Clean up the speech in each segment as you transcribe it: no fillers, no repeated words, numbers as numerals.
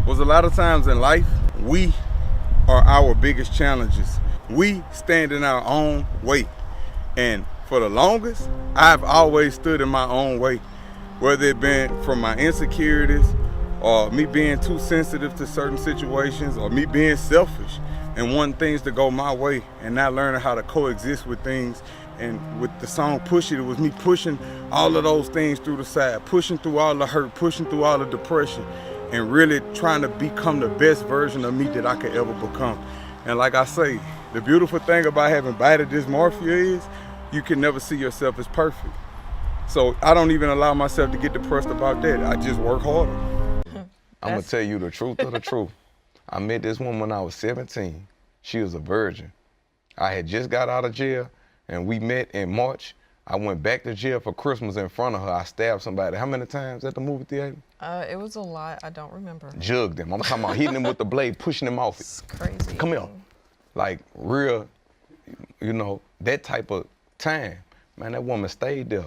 was a lot of times in life, we are our biggest challenges. We stand in our own way. And for the longest, I've always stood in my own way, whether it been from my insecurities or me being too sensitive to certain situations or me being selfish and wanting things to go my way and not learning how to coexist with things. And with the song Push It, it was me pushing all of those things through the side, pushing through all the hurt, pushing through all the depression, and really trying to become the best version of me that I could ever become. And like I say, the beautiful thing about having body dysmorphia is you can never see yourself as perfect. So I don't even allow myself to get depressed about that. I just work harder. I'm gonna tell you the truth of the truth. I met this woman when I was 17. She was a virgin. I had just got out of jail and we met in March. I went back to jail for Christmas in front of her. I stabbed somebody. How many times at the movie theater? It was a lot. I don't remember. Jugged him. I'm talking about hitting him with the blade, pushing him off it. It's crazy. Come here. Like real, you know, that type of time. Man, that woman stayed there.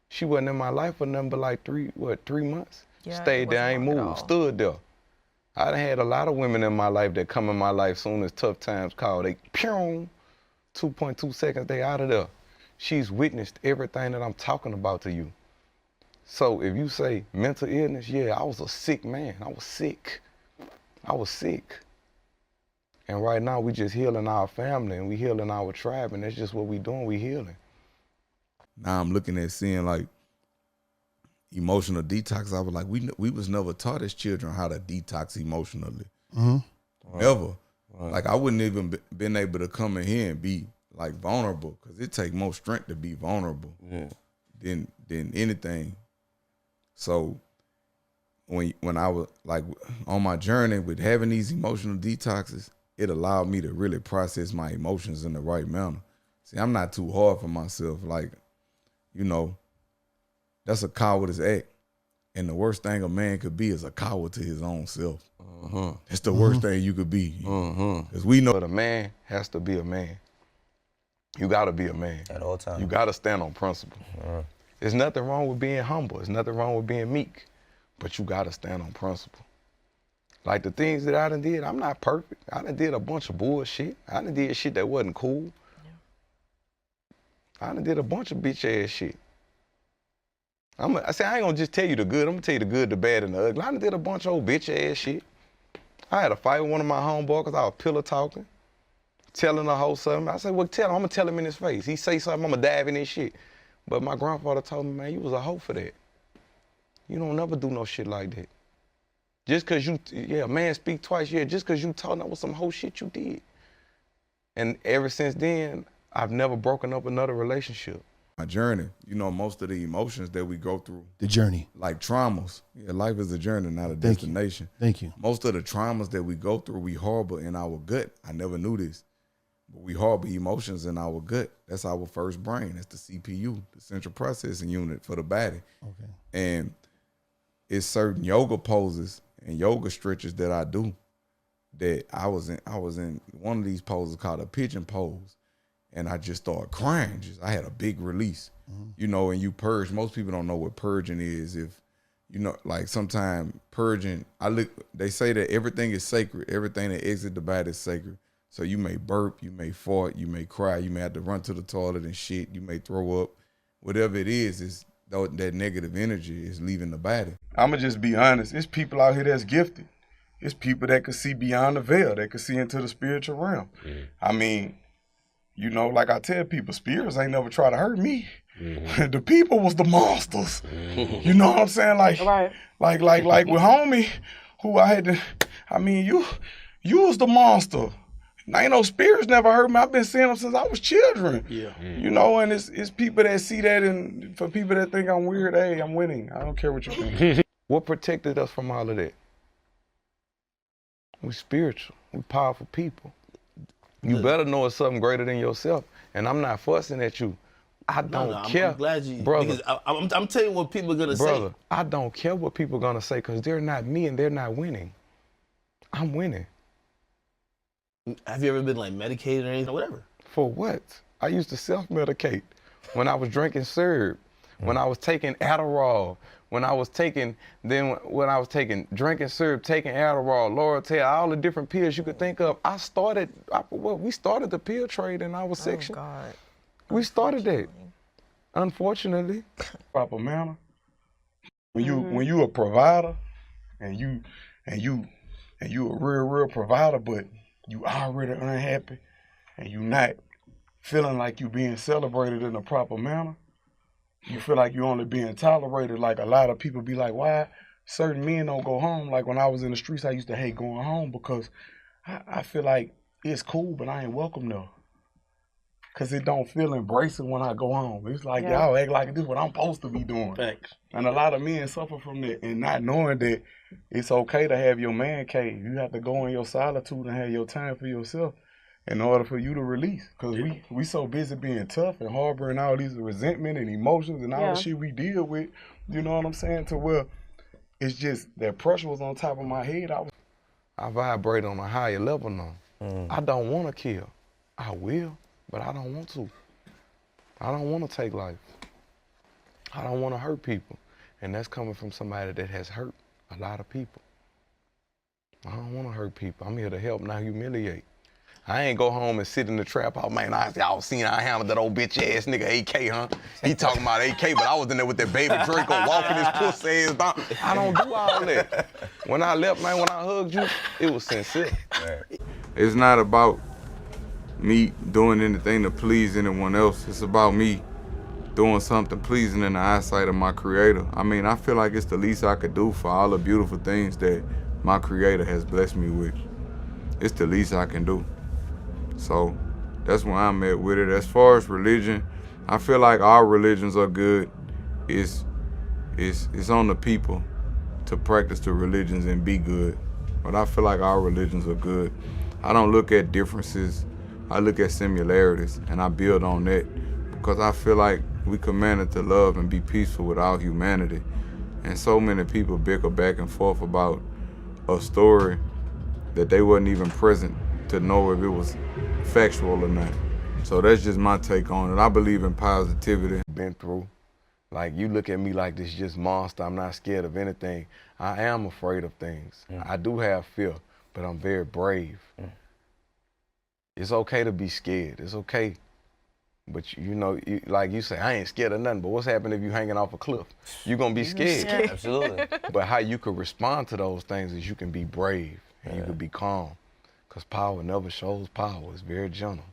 She wasn't in my life for nothing but like 3 months? Yeah, Stayed there, ain't moved, stood there. I done had a lot of women in my life that come in my life soon as tough times call. They, pew, 2.2 seconds, they out of there. She's witnessed everything that I'm talking about to you. So if you say mental illness, yeah, I was a sick man. I was sick. I was sick. And right now we just healing our family and we healing our tribe, and that's just what we doing, we healing. Now I'm looking at seeing like emotional detox. I was like, we was never taught as children how to detox emotionally. Mm-hmm. Never. Like I wouldn't even been able to come in here and be like vulnerable, because it takes more strength to be vulnerable than anything. So when I was like on my journey with having these emotional detoxes, it allowed me to really process my emotions in the right manner. See, I'm not too hard for myself. Like, you know, that's a coward's act. And the worst thing a man could be is a coward to his own self. That's the worst thing you could be. Because we know But a man has to be a man. You gotta be a man. At all times. You gotta stand on principle. There's nothing wrong with being humble. There's nothing wrong with being meek. But you gotta stand on principle. Like the things that I done did, I'm not perfect. I done did a bunch of bullshit. I done did shit that wasn't cool. I done did a bunch of bitch ass shit. I ain't gonna just tell you the good. I'm gonna tell you the good, the bad, and the ugly. I done did a bunch of old bitch ass shit. I had a fight with one of my homeboys because I was pillow talking, telling the whole something. I said, well, tell him. I'm gonna tell him in his face. He say something, I'm gonna dive in his shit. But my grandfather told me, man, you was a hoe for that. You don't never do no shit like that. Just cause you, man speak twice, just cause you told that was some whole shit you did. And ever since then, I've never broken up another relationship. my journey, you know, most of the emotions that we go through. The journey. Like traumas. Yeah, life is a journey, not a destination. Thank you. Most of the traumas that we go through, we harbor in our gut. I never knew this. But we harbor emotions in our gut. That's our first brain. That's the CPU, the central processing unit for the body. Okay. And it's certain yoga poses and yoga stretches that I do that I was in one of these poses called a pigeon pose. And I just started crying. I had a big release, you know, and you purge. Most people don't know what purging is. If, you know, like sometimes purging, they say that everything is sacred. Everything that exits the body is sacred. So you may burp, you may fart, you may cry, you may have to run to the toilet and shit, you may throw up. Whatever it is that negative energy is leaving the body. I'ma just be honest. It's people out here that's gifted. It's people that can see beyond the veil, that can see into the spiritual realm. I mean, you know, like I tell people, spirits ain't never try to hurt me. The people was the monsters. You know what I'm saying? Like with homie, who I had to, I mean, you was the monster. Now, you know, spirits never hurt me. I've been seeing them since I was children. Yeah. You know, and it's people that see that, and for people that think I'm weird, hey, I'm winning. I don't care what you think. What protected us from all of that? We spiritual. We powerful people. You better know it's something greater than yourself. And I'm not fussing at you. I don't care. I'm glad you, brother. I'm telling you what people are gonna say. I don't care what people are gonna say because they're not me and they're not winning. I'm winning. Have you ever been like medicated or anything, whatever? For what? I used to self-medicate when I was drinking syrup. when I was taking Adderall, when I was taking drinking syrup, taking Adderall, Loratel, all the different pills you could think of. We started the pill trade in our section. Oh God. We started that. Unfortunately. Proper manner. When you a provider and you a real provider, but you already unhappy and you not feeling like you being celebrated in a proper manner, you feel like you only being tolerated. Like a lot of people be like, why certain men don't go home? Like when I was in the streets, I used to hate going home because I feel like it's cool, but I ain't welcome there. Cause it don't feel embracing when I go home. It's like, y'all act like this is what I'm supposed to be doing. Thanks. And a lot of men suffer from that and not knowing that it's okay to have your man cave. You have to go in your solitude and have your time for yourself in order for you to release. Cause we so busy being tough and harboring all these resentment and emotions and all the shit we deal with, you know what I'm saying? To where it's just that pressure was on top of my head. I vibrate on a higher level now. I don't want to kill. I will. But I don't want to. I don't want to take life. I don't want to hurt people. And that's coming from somebody that has hurt a lot of people. I don't want to hurt people. I'm here to help, not humiliate. I ain't go home and sit in the trap house. Man, y'all seen I handled that old bitch ass nigga AK, huh? He talking about AK, but I was in there with that baby Draco walking his pussy ass down. I don't do all that. When I left, man, when I hugged you, it was sincere. It's not about me doing anything to please anyone else. It's about me doing something pleasing in the eyesight of my creator. I mean, I feel like it's the least I could do for all the beautiful things that my creator has blessed me with. It's the least I can do. So that's where I'm at with it. As far as religion, I feel like all religions are good. It's on the people to practice the religions and be good. But I feel like all religions are good. I don't look at differences. I look at similarities and I build on that because I feel like we commanded to love and be peaceful with all humanity. And so many people bicker back and forth about a story that they wasn't even present to know if it was factual or not. So that's just my take on it. I believe in positivity. Been through. Like, you look at me like this just monster. I'm not scared of anything. I am afraid of things. I do have fear, but I'm very brave. It's okay to be scared. It's okay. But you know, like you say, I ain't scared of nothing. But what's happening if you hanging off a cliff? You're going to be scared. Absolutely. But how you can respond to those things is you can be brave and you can be calm. Because power never shows power. It's very gentle.